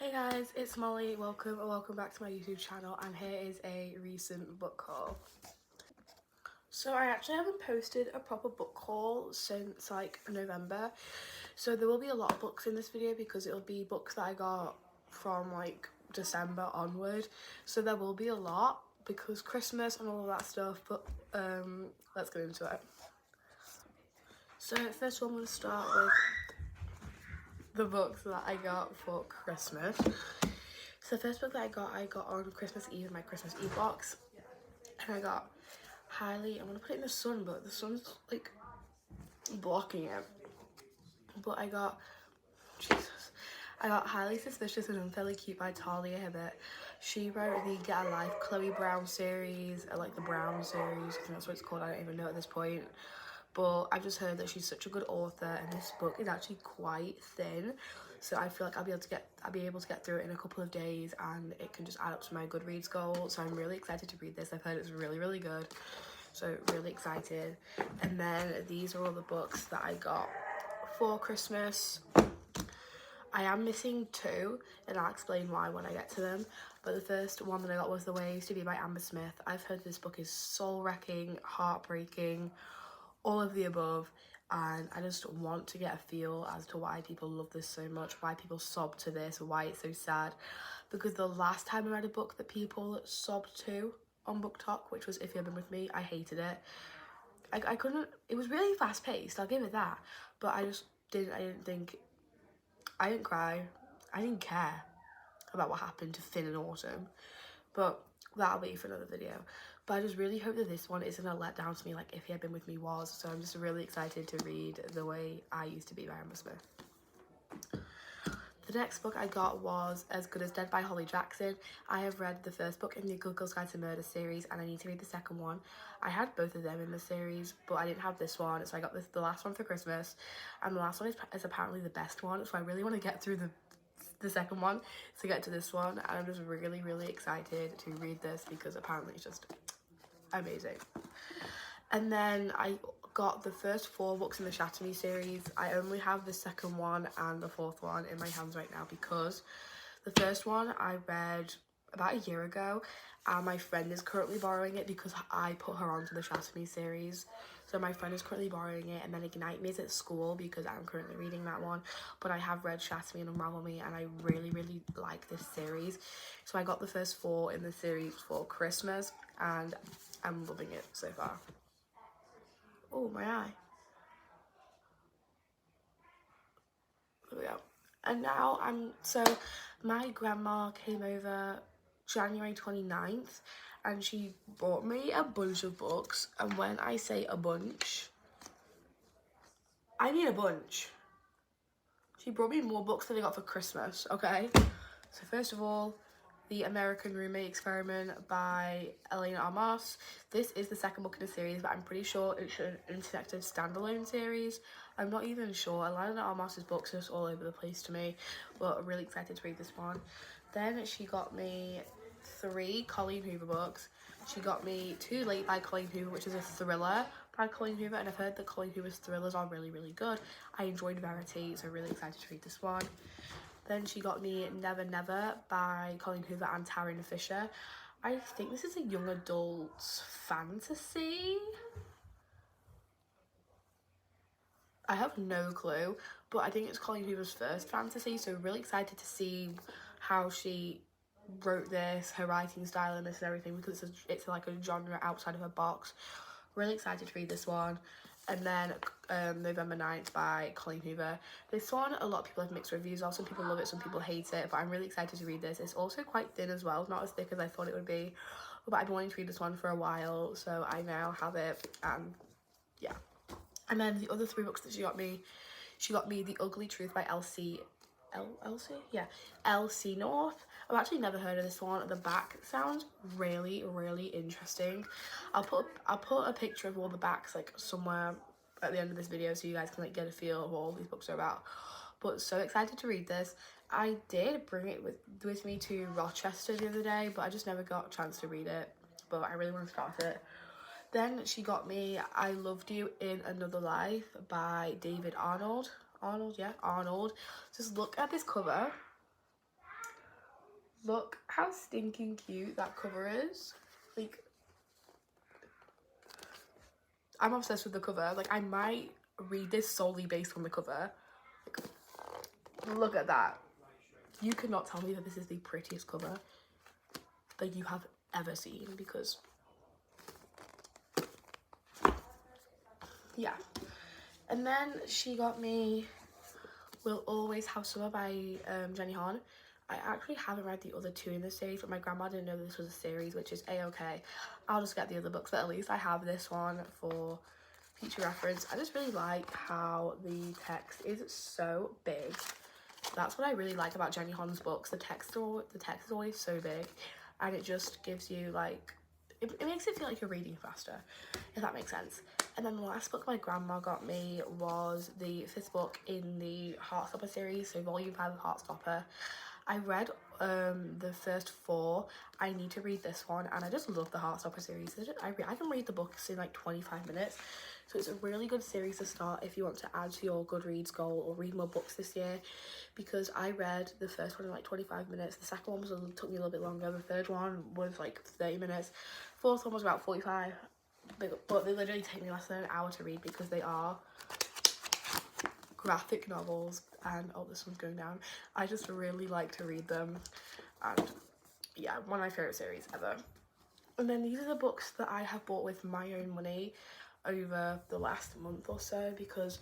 Hey guys, it's Molly. Welcome back to my YouTube channel, and here is a recent book haul. So I actually haven't posted a proper book haul since like November, so there will be a lot of books in this video because it'll be books that I got from like December onward, so there will be a lot because Christmas and all of that stuff, but let's get into it. So first of all, I'm going to start with the books that I got for Christmas. So the first book that I got on Christmas Eve in my Christmas Eve box, and I got I'm gonna put it in the sun, but the sun's like blocking it. But I got Highly Suspicious and Unfairly Cute by Talia Hibbert. She wrote the Get a Life Chloe Brown series, or like the Brown series, I think that's what it's called, I don't even know at this point. But I've just heard that she's such a good author, and this book is actually quite thin, so I feel like I'll be able to get through it in a couple of days, and it can just add up to my Goodreads goal. So I'm really excited to read this. I've heard it's really, really good, so really excited. And then these are all the books that I got for Christmas. I am missing two, and I'll explain why when I get to them. But the first one that I got was The Way I Used to Be by Amber Smith. I've heard this book is soul-wrecking, heartbreaking, all of the above, and I just want to get a feel as to why people love this so much, why people sob to this, why it's so sad. Because the last time I read a book that people sobbed to on Book Talk, which was If You Had Been With Me, I hated it. I couldn't, it was really fast paced, I'll give it that, but I didn't cry, I didn't care about what happened to Finn and Autumn, but that'll be for another video. But I just really hope that this one isn't a letdown to me like If He Had Been With Me was. So I'm just really excited to read The Way I Used to Be by Amber Smith. The next book I got was As Good as Dead by Holly Jackson. I have read the first book in the Good Girls Guide to Murder series, and I need to read the second one. I had both of them in the series, but I didn't have this one, so I got the last one for Christmas, and the last one is apparently the best one, so I really want to get through the second one to get to this one, and I'm just really, really excited to read this because apparently it's just amazing. And then I got the first 4 books in the Shatter Me series. I only have the second one and the 4th one in my hands right now because the first one I read about a year ago, and my friend is currently borrowing it because I put her onto the Shatter Me series. So my friend is currently borrowing it, and then Ignite Me is at school because I'm currently reading that one. But I have read Shatter Me and Unravel Me, and I really, really like this series. So I got the first 4 in the series for Christmas, and I'm loving it so far. Oh, my eye. There we go. And now so my grandma came over January 29th, and she bought me a bunch of books. And when I say a bunch, I mean a bunch. She brought me more books than I got for Christmas, okay? So first of all, The American Roommate Experiment by Elena Armas. This is the second book in the series, but I'm pretty sure it's an interconnected standalone series. I'm not even sure. Elena Armas's books are just all over the place to me, but I'm really excited to read this one. Then she got me 3 Colleen Hoover books. She got me Too Late by Colleen Hoover, which is a thriller by Colleen Hoover, and I've heard that Colleen Hoover's thrillers are really, really good. I enjoyed Verity, so I'm really excited to read this one. Then she got me Never Never by Colleen Hoover and Taryn Fisher. I think this is a young adult fantasy. I have no clue, but I think it's Colleen Hoover's first fantasy, so really excited to see how she wrote this, her writing style in this and everything, because it's like a genre outside of her box. Really excited to read this one. And then November 9th by Colleen Hoover. This one, a lot of people have mixed reviews of. Some people love it, some people hate it, but I'm really excited to read this. It's also quite thin as well, not as thick as I thought it would be, but I've been wanting to read this one for a while, so I now have it, and yeah. And then the other 3 books that she got me The Ugly Truth by Elsie North. I've actually never heard of this one. The back sounds really, really interesting. I'll put a picture of all the backs like somewhere at the end of this video so you guys can like get a feel of what all these books are about. But so excited to read this. I did bring it with me to Rochester the other day, but I just never got a chance to read it. But I really want to start it. Then she got me I Loved You in Another Life by David Arnold. Arnold. Just look at this cover. Look how stinking cute that cover is. Like, I'm obsessed with the cover. Like, I might read this solely based on the cover. Like, look at that. You could not tell me that this is the prettiest cover that you have ever seen, because yeah. And then she got me We'll Always Have Summer by Jenny Han. I actually haven't read the other two in the series, but my grandma didn't know this was a series, which is a-okay. I'll just get the other books, but at least I have this one for future reference. I just really like how the text is so big. That's what I really like about Jenny Han's books. The text is always so big, and it just gives you like, it makes it feel like you're reading faster, if that makes sense. And then the last book my grandma got me was the 5th book in the Heartstopper series, so volume 5 of Heartstopper. I read the first 4. I need to read this one, and I just love the Heartstopper series. I can read the books in like 25 minutes, so it's a really good series to start if you want to add to your Goodreads goal or read more books this year, because I read the first one in like 25 minutes, the second one took me a little bit longer, the third one was like 30 minutes, fourth one was about 45, but they literally take me less than an hour to read because they are graphic novels. And oh, this one's going down. I just really like to read them, and yeah, one of my favorite series ever. And then these are the books that I have bought with my own money over the last month or so, because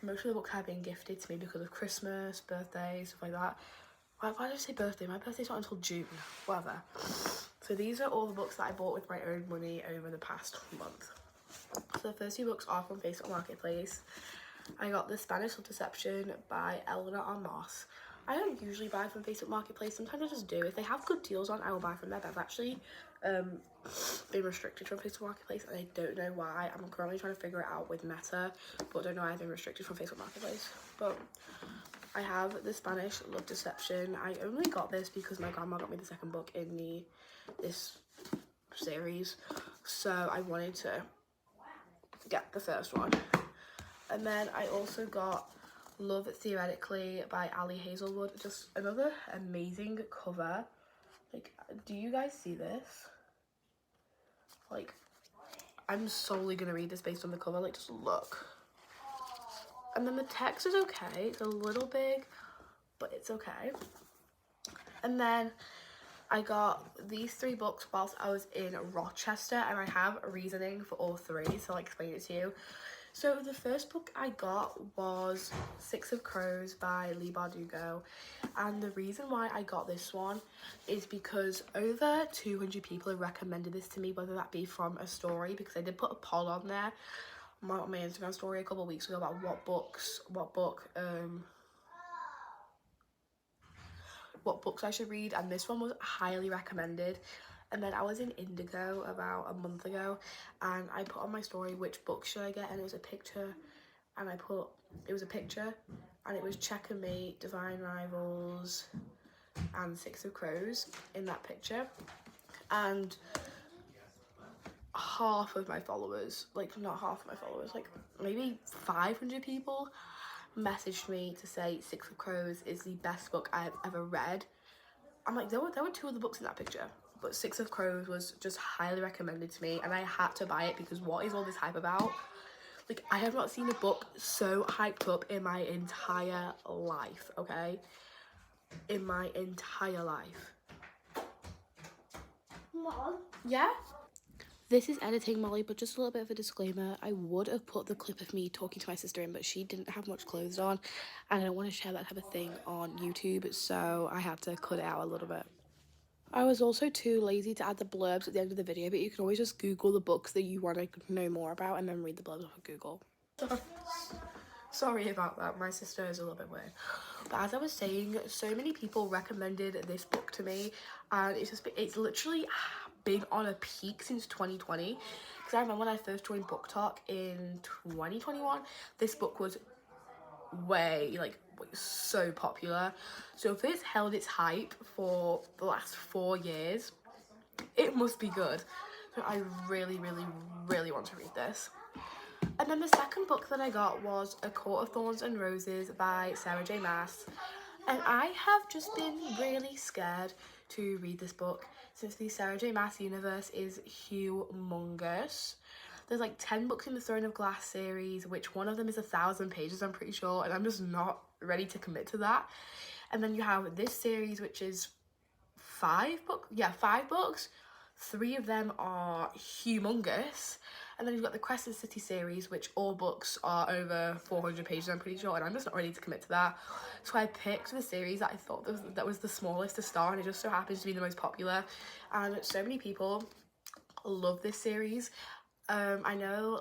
most of the books have been gifted to me because of Christmas, birthdays, stuff like that. Why did I say birthday? My birthday's not until June, whatever. So these are all the books that I bought with my own money over the past month. So the first 2 books are from Facebook Marketplace. I got The Spanish Love Deception by Eleanor Armas. I don't usually buy from Facebook Marketplace, sometimes I just do. If they have good deals on, I will buy from there, but I've actually been restricted from Facebook Marketplace, and I don't know why. I'm currently trying to figure it out with Meta, but I don't know why I've been restricted from Facebook Marketplace. But I have The Spanish Love Deception. I only got this because my grandma got me the second book in this series, so I wanted to get the first one. And then I also got Love Theoretically by Ali Hazelwood. Just another amazing cover. Like, do you guys see this? Like, I'm solely gonna read this based on the cover. Like, just look. And then the text is okay. It's a little big, but it's okay. And then I got these 3 books whilst I was in Rochester, and I have a reasoning for all 3, so I'll explain it to you. So the first book I got was 6 of Crows by Leigh Bardugo, and the reason why I got this one is because over 200 people have recommended this to me, whether that be from a story, because I did put a poll on there on my Instagram story a couple of weeks ago about what books I should read, and this one was highly recommended. And then I was in Indigo about a month ago, and I put on my story which book should I get, and it was a picture, and it was a picture, and it was Check and Mate, Divine Rivals, and 6 of Crows in that picture. And half of my followers, like not half of my followers, like maybe 500 people messaged me to say 6 of Crows is the best book I've ever read. I'm like, there were 2 other books in that picture, but 6 of Crows was just highly recommended to me, and I had to buy it because what is all this hype about? Like, I have not seen a book so hyped up in my entire life, okay? In my entire life. Mom? Yeah? This is editing, Molly, but just a little bit of a disclaimer. I would have put the clip of me talking to my sister in, but she didn't have much clothes on, and I don't want to share that type of thing on YouTube, so I had to cut it out a little bit. I was also too lazy to add the blurbs at the end of the video, but you can always just Google the books that you want to know more about and then read the blurbs off of Google. Sorry about that, my sister is a little bit weird. But as I was saying, so many people recommended this book to me, and it's literally been on a peak since 2020. Because I remember when I first joined Book Talk in 2021, this book was way, like, so popular. So if it's held its hype for the last 4 years, it must be good. So I really, really, really want to read this. And then the second book that I got was A Court of Thorns and Roses by Sarah J Maas. And I have just been really scared to read this book since the Sarah J Maas universe is humongous. There's like 10 books in the Throne of Glass series, which one of them is 1,000 pages, I'm pretty sure, and I'm just not ready to commit to that. And then you have this series, which is 5 books. Yeah, 5 books. 3 of them are humongous. And then you've got the Crescent City series, which all books are over 400 pages, I'm pretty sure, and I'm just not ready to commit to that. So I picked the series that I thought that was the smallest to start, and it just so happens to be the most popular. And so many people love this series. I know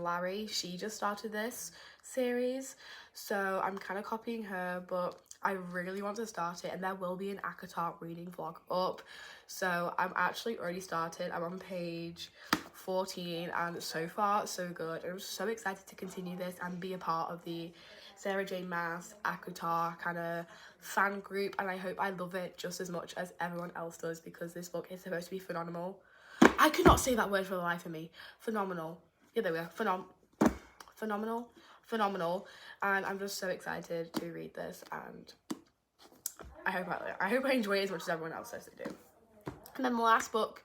Larry, she just started this series, so I'm kind of copying her, but I really want to start it, and there will be an ACOTAR reading vlog up. So I'm actually already started. I'm on page 14, and so far so good. I'm so excited to continue this and be a part of the Sarah J Maas ACOTAR kind of fan group, and I hope I love it just as much as everyone else does, because this book is supposed to be phenomenal. I could not say that word for the life of me. Phenomenal. Yeah, there we go. Phenomenal. And I'm just so excited to read this, and I hope I enjoy it as much as everyone else says they do. And then the last book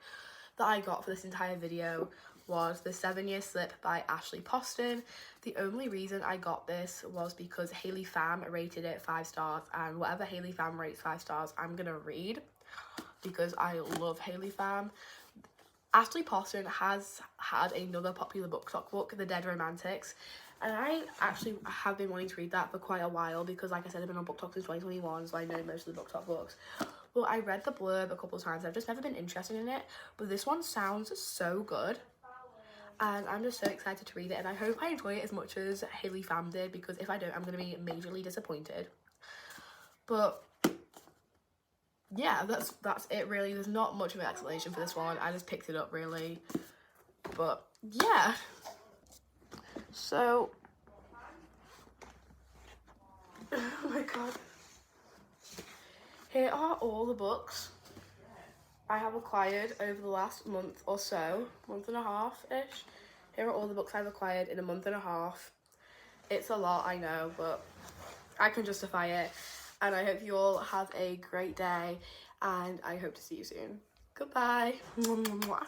that I got for this entire video was The 7-Year Slip by Ashley Poston. The only reason I got this was because Haley Pham rated it 5 stars, and whatever Haley Pham rates 5 stars, I'm gonna read, because I love Haley Pham. Ashley Poston has had another popular book talk book, The Dead Romantics, and I actually have been wanting to read that for quite a while, because like I said, I've been on book talk since 2021, so I know most of the book talk books. Well, I read the blurb a couple of times. I've just never been interested in it, but this one sounds so good, and I'm just so excited to read it, and I hope I enjoy it as much as Haley Pham did, because if I don't, I'm going to be majorly disappointed. But yeah, that's it really. There's not much of an explanation for this one. I just picked it up really. But yeah. So oh my god. Here are all the books I have acquired over the last month or so, month and a half-ish. Here are all the books I've acquired in a month and a half. It's a lot, I know, but I can justify it. And I hope you all have a great day, and I hope to see you soon. Goodbye. Mwah, mwah, mwah.